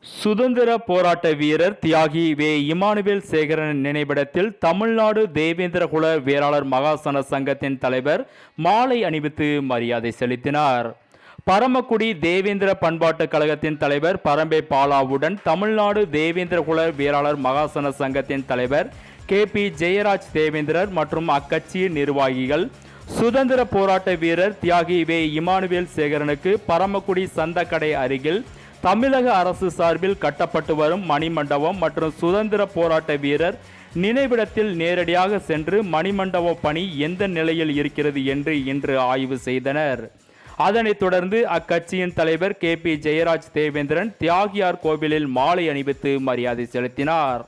சுதந்திர போராட்ட வீரர் தியாகி வே இமானுவேல் சேகரன் நினைவிடத்தில் தமிழ்நாடு தேவேந்திரகுல வேளாளர் மகாசன சங்கத்தின் தலைவர் மாலை அணிவித்து மரியாதை செலுத்தினார். பரமக்குடி தேவேந்திர பண்பாட்டு கழகத்தின் தலைவர் பரம்பே பாலாவுடன் தமிழ்நாடு தேவேந்திரகுல வேளாளர் மகாசன சங்கத்தின் தலைவர் KP ஜெயராஜ் தேவேந்திரர் மற்றும் அக்கட்சியின் நிர்வாகிகள் சுதந்திர போராட்ட வீரர் தியாகி வே இமானுவேல் சேகரனுக்கு பரமக்குடி சந்தக்கடை அருகில் தமிழக அரசு சார்பில் கட்டப்பட்டு வரும் மணிமண்டபம் மற்றும் சுதந்திர போராட்ட வீரர் நினைவிடத்தில் நேரடியாக சென்று மணிமண்டப பணி எந்த நிலையில் இருக்கிறது என்று இன்று ஆய்வு செய்தனர். அதனைத் தொடர்ந்து அக்கட்சியின் தலைவர் KP ஜெயராஜ் தேவேந்திரன் தியாகியார் கோவிலில் மாலை அணிவித்து மரியாதை செலுத்தினார்.